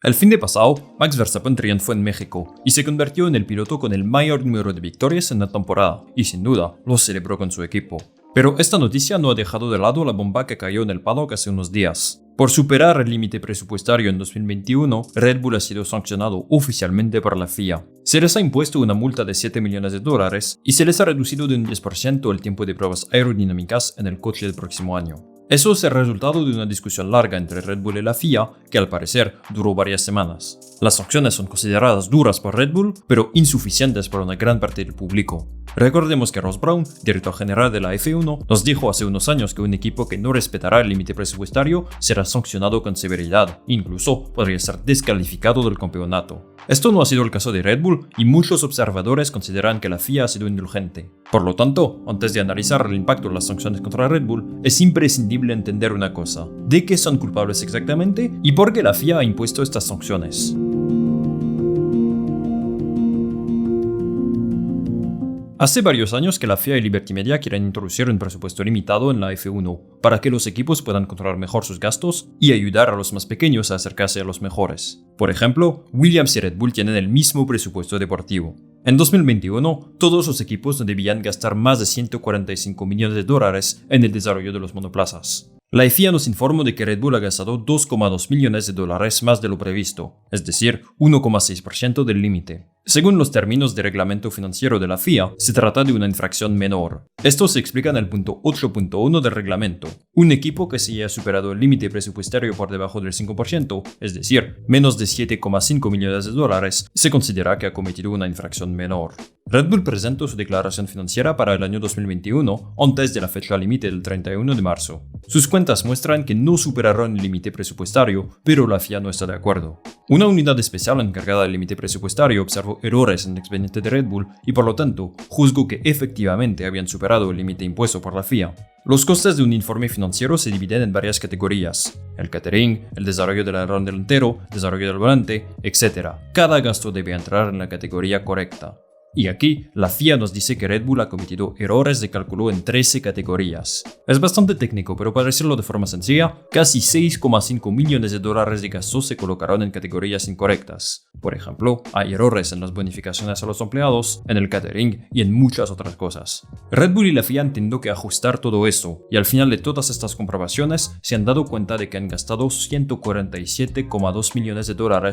El fin de pasado, Max Verstappen triunfó en México y se convirtió en el piloto con el mayor número de victorias en la temporada, y sin duda lo celebró con su equipo. Pero esta noticia no ha dejado de lado la bomba que cayó en el paddock hace unos días. Por superar el límite presupuestario en 2021, Red Bull ha sido sancionado oficialmente por la FIA. Se les ha impuesto una multa de $7 millones y se les ha reducido de un 10% el tiempo de pruebas aerodinámicas en el coche del próximo año. Eso es el resultado de una discusión larga entre Red Bull y la FIA, que al parecer duró varias semanas. Las sanciones son consideradas duras por Red Bull, pero insuficientes para una gran parte del público. Recordemos que Ross Brawn, director general de la F1, nos dijo hace unos años que un equipo que no respetará el límite presupuestario será sancionado con severidad, incluso podría ser descalificado del campeonato. Esto no ha sido el caso de Red Bull y muchos observadores consideran que la FIA ha sido indulgente. Por lo tanto, antes de analizar el impacto de las sanciones contra Red Bull, es imprescindible entender una cosa: ¿de qué son culpables exactamente y por qué la FIA ha impuesto estas sanciones? Hace varios años que la FIA y Liberty Media quieren introducir un presupuesto limitado en la F1 para que los equipos puedan controlar mejor sus gastos y ayudar a los más pequeños a acercarse a los mejores. Por ejemplo, Williams y Red Bull tienen el mismo presupuesto deportivo. En 2021, todos los equipos no debían gastar más de $145 millones en el desarrollo de los monoplazas. La FIA nos informó de que Red Bull ha gastado $2,2 millones más de lo previsto, es decir, 1,6% del límite. Según los términos de reglamento financiero de la FIA, se trata de una infracción menor. Esto se explica en el punto 8.1 del reglamento. Un equipo que se haya superado el límite presupuestario por debajo del 5%, es decir, menos de $7,5 millones, se considera que ha cometido una infracción menor. Red Bull presentó su declaración financiera para el año 2021 antes de la fecha límite del 31 de marzo. Sus cuentas muestran que no superaron el límite presupuestario, pero la FIA no está de acuerdo. Una unidad especial encargada del límite presupuestario observó errores en el expediente de Red Bull y por lo tanto juzgó que efectivamente habían superado el límite impuesto por la FIA. Los costes de un informe financiero se dividen en varias categorías: el catering, el desarrollo del alerón delantero, el desarrollo del volante, etc. Cada gasto debe entrar en la categoría correcta. Y aquí, la FIA nos dice que Red Bull ha cometido errores de cálculo en 13 categorías. Es bastante técnico, pero para decirlo de forma sencilla, casi $6,5 millones de gastos se colocaron en categorías incorrectas. Por ejemplo, hay errores en las bonificaciones a los empleados, en el catering y en muchas otras cosas. Red Bull y la FIA han tenido que ajustar todo eso, y al final de todas estas comprobaciones se han dado cuenta de que han gastado $147,2 millones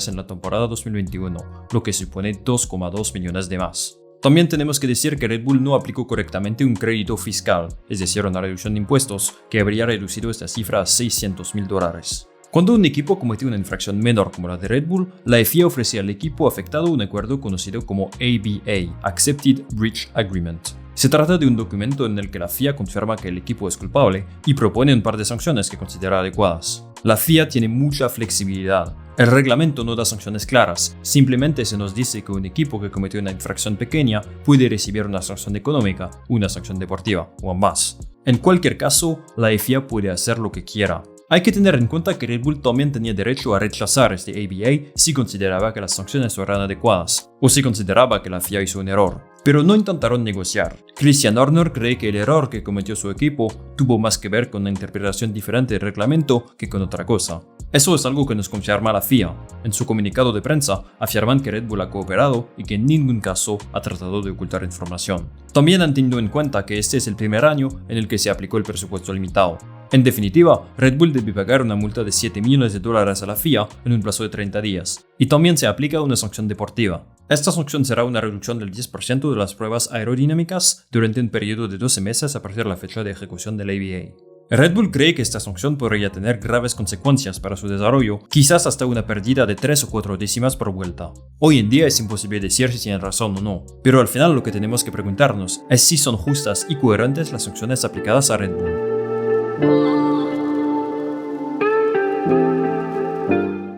en la temporada 2021, lo que supone $2,2 millones de más. También tenemos que decir que Red Bull no aplicó correctamente un crédito fiscal, es decir, una reducción de impuestos, que habría reducido esta cifra a $600,000. Cuando un equipo comete una infracción menor como la de Red Bull, la FIA ofrece al equipo afectado un acuerdo conocido como ABA, Accepted Breach Agreement. Se trata de un documento en el que la FIA confirma que el equipo es culpable y propone un par de sanciones que considera adecuadas. La FIA tiene mucha flexibilidad. El reglamento no da sanciones claras, simplemente se nos dice que un equipo que cometió una infracción pequeña puede recibir una sanción económica, una sanción deportiva o ambas. En cualquier caso, la FIA puede hacer lo que quiera. Hay que tener en cuenta que Red Bull también tenía derecho a rechazar este ABA si consideraba que las sanciones eran adecuadas, o si consideraba que la FIA hizo un error. Pero no intentaron negociar. Christian Horner cree que el error que cometió su equipo tuvo más que ver con una interpretación diferente del reglamento que con otra cosa. Eso es algo que nos confirma la FIA. En su comunicado de prensa afirman que Red Bull ha cooperado y que en ningún caso ha tratado de ocultar información. También han tenido en cuenta que este es el primer año en el que se aplicó el presupuesto limitado. En definitiva, Red Bull debe pagar una multa de $7 millones a la FIA en un plazo de 30 días. Y también se aplica una sanción deportiva. Esta sanción será una reducción del 10% de las pruebas aerodinámicas durante un periodo de 12 meses a partir de la fecha de ejecución del ABA. Red Bull cree que esta sanción podría tener graves consecuencias para su desarrollo, quizás hasta una pérdida de 3 o 4 décimas por vuelta. Hoy en día es imposible decir si tienen razón o no, pero al final lo que tenemos que preguntarnos es si son justas y coherentes las sanciones aplicadas a Red Bull.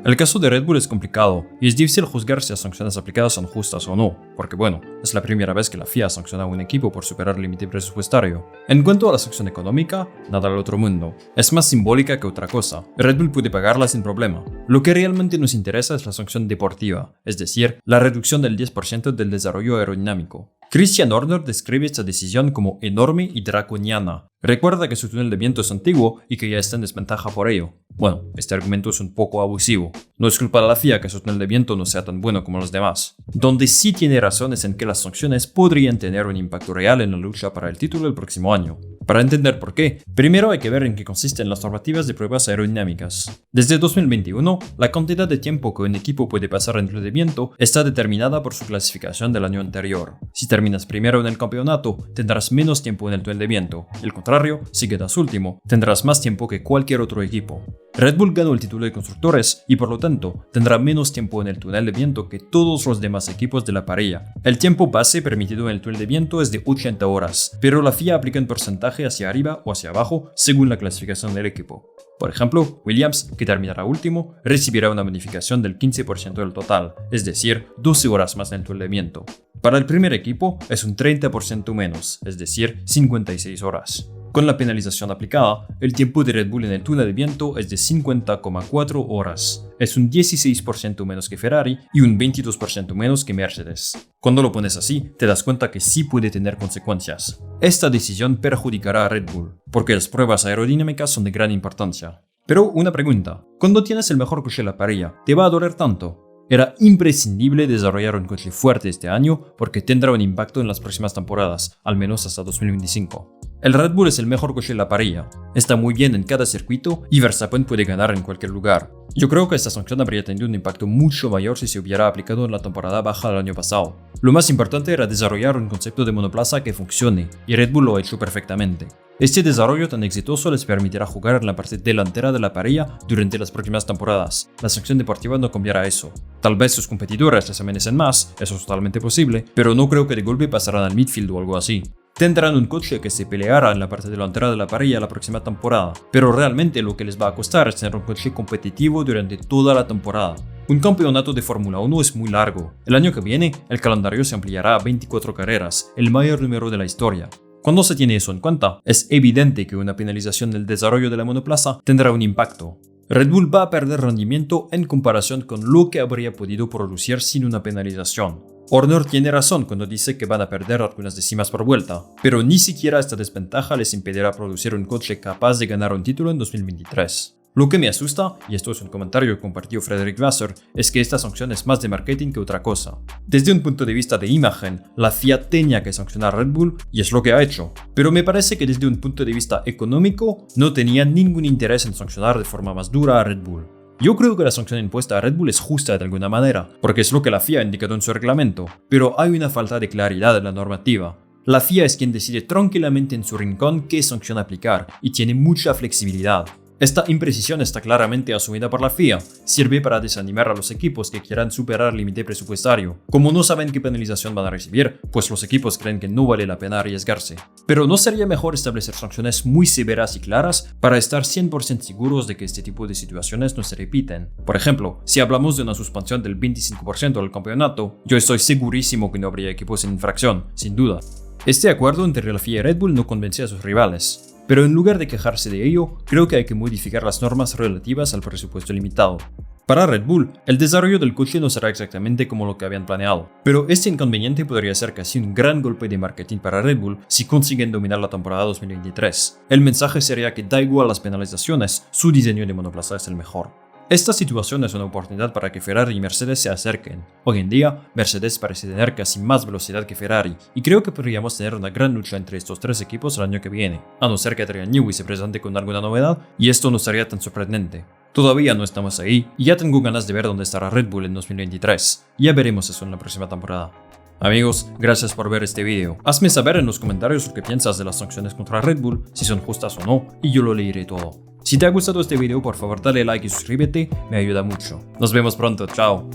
El caso de Red Bull es complicado y es difícil juzgar si las sanciones aplicadas son justas o no, porque bueno, es la primera vez que la FIA sanciona a un equipo por superar el límite presupuestario. En cuanto a la sanción económica, nada al otro mundo. Es más simbólica que otra cosa. Red Bull puede pagarla sin problema. Lo que realmente nos interesa es la sanción deportiva, es decir, la reducción del 10% del desarrollo aerodinámico. Christian Horner describe esta decisión como enorme y draconiana. Recuerda que su túnel de viento es antiguo y que ya está en desventaja por ello. Bueno, este argumento es un poco abusivo. No es culpa de la FIA que su túnel de viento no sea tan bueno como los demás. Donde sí tiene razón es en que las sanciones podrían tener un impacto real en la lucha para el título el próximo año. Para entender por qué, primero hay que ver en qué consisten las normativas de pruebas aerodinámicas. Desde 2021, la cantidad de tiempo que un equipo puede pasar en túnel de viento está determinada por su clasificación del año anterior. Si terminas primero en el campeonato, tendrás menos tiempo en el túnel de viento. El contrario, si quedas último, tendrás más tiempo que cualquier otro equipo. Red Bull ganó el título de constructores y por lo tanto tendrá menos tiempo en el túnel de viento que todos los demás equipos de la parrilla. El tiempo base permitido en el túnel de viento es de 80 horas, pero la FIA aplica un porcentaje hacia arriba o hacia abajo según la clasificación del equipo. Por ejemplo, Williams, que terminará último, recibirá una bonificación del 15% del total, es decir, 12 horas más en el túnel de viento. Para el primer equipo es un 30% menos, es decir, 56 horas. Con la penalización aplicada, el tiempo de Red Bull en el túnel de viento es de 50,4 horas. Es un 16% menos que Ferrari y un 22% menos que Mercedes. Cuando lo pones así, te das cuenta que sí puede tener consecuencias. Esta decisión perjudicará a Red Bull, porque las pruebas aerodinámicas son de gran importancia. Pero una pregunta, cuando tienes el mejor coche en la parrilla, ¿te va a doler tanto? Era imprescindible desarrollar un coche fuerte este año porque tendrá un impacto en las próximas temporadas, al menos hasta 2025. El Red Bull es el mejor coche en la parrilla, está muy bien en cada circuito y Verstappen puede ganar en cualquier lugar. Yo creo que esta sanción habría tenido un impacto mucho mayor si se hubiera aplicado en la temporada baja del año pasado. Lo más importante era desarrollar un concepto de monoplaza que funcione, y Red Bull lo ha hecho perfectamente. Este desarrollo tan exitoso les permitirá jugar en la parte delantera de la parrilla durante las próximas temporadas. La sanción deportiva no cambiará eso. Tal vez sus competidores les amenacen más, eso es totalmente posible, pero no creo que de golpe pasarán al midfield o algo así. Tendrán un coche que se peleará en la parte delantera de la parrilla la próxima temporada, pero realmente lo que les va a costar es tener un coche competitivo durante toda la temporada. Un campeonato de Fórmula 1 es muy largo. El año que viene, el calendario se ampliará a 24 carreras, el mayor número de la historia. Cuando se tiene eso en cuenta, es evidente que una penalización del desarrollo de la monoplaza tendrá un impacto. Red Bull va a perder rendimiento en comparación con lo que habría podido producir sin una penalización. Horner tiene razón cuando dice que van a perder algunas décimas por vuelta, pero ni siquiera esta desventaja les impedirá producir un coche capaz de ganar un título en 2023. Lo que me asusta, y esto es un comentario que compartió Frederick Vasseur, es que esta sanción es más de marketing que otra cosa. Desde un punto de vista de imagen, la FIA tenía que sancionar a Red Bull y es lo que ha hecho. Pero me parece que desde un punto de vista económico, no tenía ningún interés en sancionar de forma más dura a Red Bull. Yo creo que la sanción impuesta a Red Bull es justa de alguna manera, porque es lo que la FIA ha indicado en su reglamento, pero hay una falta de claridad en la normativa. La FIA es quien decide tranquilamente en su rincón qué sanción aplicar y tiene mucha flexibilidad. Esta imprecisión está claramente asumida por la FIA, sirve para desanimar a los equipos que quieran superar el límite presupuestario. Como no saben qué penalización van a recibir, pues los equipos creen que no vale la pena arriesgarse. Pero ¿no sería mejor establecer sanciones muy severas y claras para estar 100% seguros de que este tipo de situaciones no se repiten? Por ejemplo, si hablamos de una suspensión del 25% del campeonato, yo estoy segurísimo que no habría equipos en infracción, sin duda. Este acuerdo entre la FIA y Red Bull no convence a sus rivales. Pero en lugar de quejarse de ello, creo que hay que modificar las normas relativas al presupuesto limitado. Para Red Bull, el desarrollo del coche no será exactamente como lo que habían planeado, pero este inconveniente podría ser casi un gran golpe de marketing para Red Bull si consiguen dominar la temporada 2023. El mensaje sería que da igual las penalizaciones, su diseño de monoplaza es el mejor. Esta situación es una oportunidad para que Ferrari y Mercedes se acerquen. Hoy en día, Mercedes parece tener casi más velocidad que Ferrari, y creo que podríamos tener una gran lucha entre estos tres equipos el año que viene, a no ser que Adrian Newey se presente con alguna novedad, y esto no sería tan sorprendente. Todavía no estamos ahí, y ya tengo ganas de ver dónde estará Red Bull en 2023. Ya veremos eso en la próxima temporada. Amigos, gracias por ver este video. Hazme saber en los comentarios lo que piensas de las sanciones contra Red Bull, si son justas o no, y yo lo leeré todo. Si te ha gustado este video, por favor dale like y suscríbete, me ayuda mucho. Nos vemos pronto, chao.